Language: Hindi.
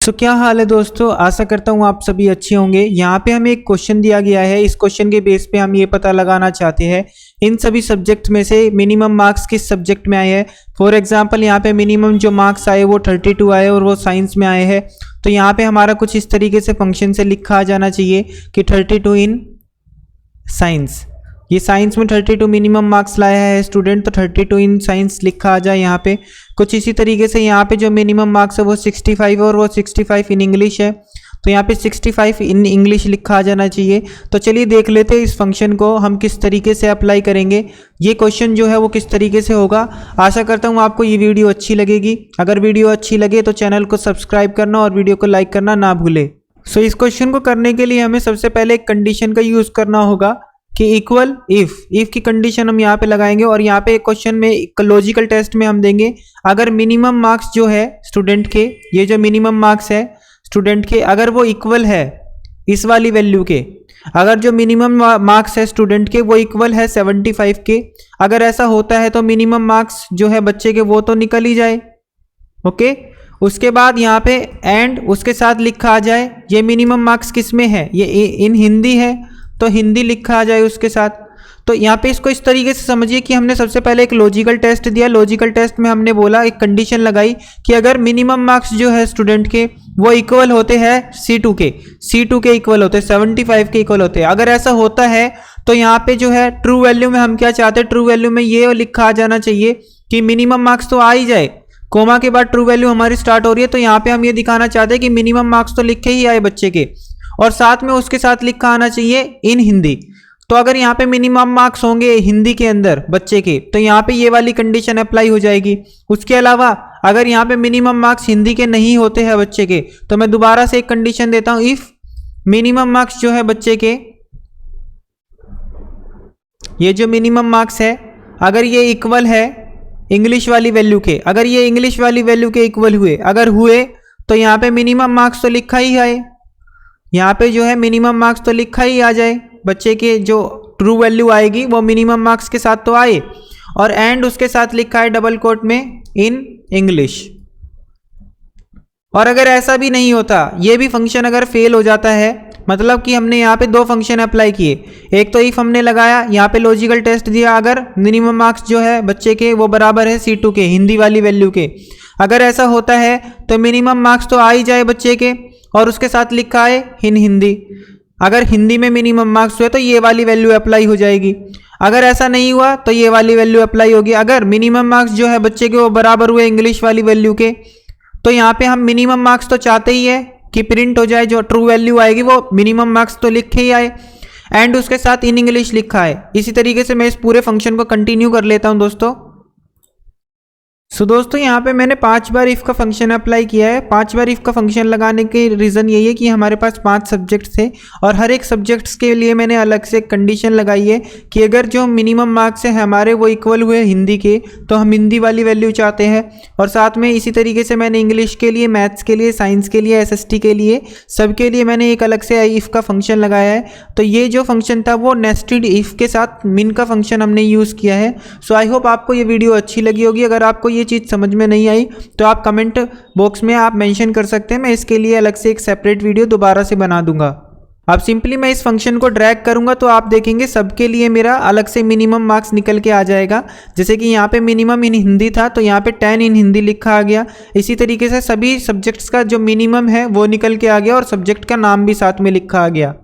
सो क्या हाल है दोस्तों, आशा करता हूँ आप सभी अच्छे होंगे। यहाँ पे हमें एक क्वेश्चन दिया गया है। इस क्वेश्चन के बेस पे हम ये पता लगाना चाहते हैं इन सभी सब्जेक्ट में से मिनिमम मार्क्स किस सब्जेक्ट में आए हैं। फॉर एग्जांपल यहाँ पे मिनिमम जो मार्क्स आए वो 32 आए और वो साइंस में आए हैं। तो यहाँ पे हमारा कुछ इस तरीके से फंक्शन से लिखा आ जाना चाहिए कि 32 इन साइंस। ये साइंस में 32 मिनिमम मार्क्स लाया है स्टूडेंट, तो 32 इन साइंस लिखा आ जाए यहाँ पे। कुछ इसी तरीके से यहाँ पे जो मिनिमम मार्क्स है वो 65 और वो 65 इन इंग्लिश है, तो यहाँ पे 65 इन इंग्लिश लिखा आ जाना चाहिए। तो चलिए देख लेते हैं इस फंक्शन को हम किस तरीके से अप्लाई करेंगे। ये क्वेश्चन जो है वो किस तरीके से होगा। आशा करता हूँ आपको ये वीडियो अच्छी लगेगी। अगर वीडियो अच्छी लगे तो चैनल को सब्सक्राइब करना और वीडियो को लाइक करना ना भूले। सो इस क्वेश्चन को करने के लिए हमें सबसे पहले एक कंडीशन का यूज़ करना होगा कि इक्वल इफ की कंडीशन हम यहाँ पे लगाएंगे और यहाँ पे क्वेश्चन में लॉजिकल टेस्ट में हम देंगे अगर मिनिमम मार्क्स जो है स्टूडेंट के, ये जो मिनिमम मार्क्स है स्टूडेंट के, अगर वो इक्वल है इस वाली वैल्यू के, अगर जो मिनिमम मार्क्स है स्टूडेंट के वो इक्वल है 75 के, अगर ऐसा होता है तो मिनिमम मार्क्स जो है बच्चे के वो तो निकल ही जाए। ओके, उसके बाद यहाँ पे एंड उसके साथ लिखा आ जाए ये मिनिमम मार्क्स किस में है, ये इन हिंदी है तो हिंदी लिखा आ जाए उसके साथ। तो यहाँ पे इसको इस तरीके से समझिए कि हमने सबसे पहले एक लॉजिकल टेस्ट दिया। लॉजिकल टेस्ट में हमने बोला, एक कंडीशन लगाई कि अगर मिनिमम मार्क्स जो है स्टूडेंट के वो इक्वल होते हैं C2 के इक्वल होते हैं, 75 के इक्वल होते हैं। अगर ऐसा होता है तो यहाँ पे जो है ट्रू वैल्यू में हम क्या चाहते हैं, ट्रू वैल्यू में ये लिखा आ जाना चाहिए कि मिनिमम मार्क्स तो आ ही जाए, कोमा के बाद ट्रू वैल्यू हमारी स्टार्ट हो रही है। तो यहाँ पे हम ये दिखाना चाहते हैं कि मिनिमम मार्क्स तो लिखे ही आए बच्चे के, और साथ में उसके साथ लिखा आना चाहिए इन हिंदी। तो अगर यहाँ पे मिनिमम मार्क्स होंगे हिंदी के अंदर बच्चे के तो यहाँ पे ये वाली कंडीशन अप्लाई हो जाएगी। उसके अलावा अगर यहाँ पे मिनिमम मार्क्स हिंदी के नहीं होते हैं बच्चे के तो मैं दोबारा से एक कंडीशन देता हूँ, इफ मिनिमम मार्क्स जो है बच्चे के, ये जो मिनिमम मार्क्स है अगर ये इक्वल है इंग्लिश वाली वैल्यू के, अगर ये इंग्लिश वाली वैल्यू के इक्वल हुए, अगर हुए तो यहाँ पे मिनिमम मार्क्स तो लिखा ही आए, यहाँ पे जो है मिनिमम मार्क्स तो लिखा ही आ जाए बच्चे के, जो ट्रू वैल्यू आएगी वो मिनिमम मार्क्स के साथ तो आए, और एंड उसके साथ लिखा है डबल कोट में इन इंग्लिश। और अगर ऐसा भी नहीं होता, ये भी फंक्शन अगर फेल हो जाता है, मतलब कि हमने यहाँ पे दो फंक्शन अप्लाई किए, एक तो इफ हमने लगाया, यहाँ पे लॉजिकल टेस्ट दिया अगर मिनिमम मार्क्स जो है बच्चे के वो बराबर है C2 के हिंदी वाली वैल्यू के, अगर ऐसा होता है तो मिनिमम मार्क्स तो आ ही जाए बच्चे के और उसके साथ लिखा है इन हिंदी। अगर हिंदी में मिनिमम मार्क्स हुए तो ये वाली वैल्यू अप्लाई हो जाएगी। अगर ऐसा नहीं हुआ तो ये वाली वैल्यू अप्लाई होगी। अगर मिनिमम मार्क्स जो है बच्चे के वो बराबर हुए इंग्लिश वाली वैल्यू के, तो यहाँ पे हम मिनिमम मार्क्स तो चाहते ही है कि प्रिंट हो जाए, जो ट्रू वैल्यू आएगी वो मिनिमम मार्क्स तो लिखे ही आए, एंड उसके साथ इन इंग्लिश लिखा है। इसी तरीके से मैं इस पूरे फंक्शन को कंटिन्यू कर लेता हूँ दोस्तों। सो दोस्तों यहाँ पे मैंने 5 बार इफ़ का फंक्शन अप्लाई किया है। 5 बार इफ़ का फंक्शन लगाने के रीज़न यही है कि हमारे पास 5 सब्जेक्ट्स थे और हर एक सब्जेक्ट्स के लिए मैंने अलग से कंडीशन लगाई है कि अगर जो मिनिमम मार्क्स हैं हमारे वो इक्वल हुए हिंदी के तो हम हिंदी वाली वैल्यू चाहते हैं, और साथ में इसी तरीके से मैंने इंग्लिश के लिए, मैथ्स के लिए, साइंस के लिए, SST के लिए, सबके लिए मैंने एक अलग से इफ़ का फंक्शन लगाया है। तो ये जो फंक्शन था वो नेस्टेड इफ़ के साथ मिन का फंक्शन हमने यूज़ किया है। सो आई होप आपको ये वीडियो अच्छी लगी होगी। अगर आपको ये चीज़ समझ में नहीं आई तो आप कमेंट बॉक्स में आप मेंशन कर सकते हैं, मैं इसके लिए अलग से एक सेपरेट वीडियो दोबारा से बना दूंगा। अब सिंपली मैं इस फंक्शन को ड्रैग करूंगा तो आप देखेंगे सबके लिए मेरा अलग से मिनिमम मार्क्स निकल के आ जाएगा। जैसे कि यहाँ पे मिनिमम इन हिंदी था तो यहाँ पे 10 इन हिंदी लिखा आ गया। इसी तरीके से सभी सब्जेक्ट्स का जो मिनिमम है वो निकल के आ गया और सब्जेक्ट का नाम भी साथ में लिखा आ गया।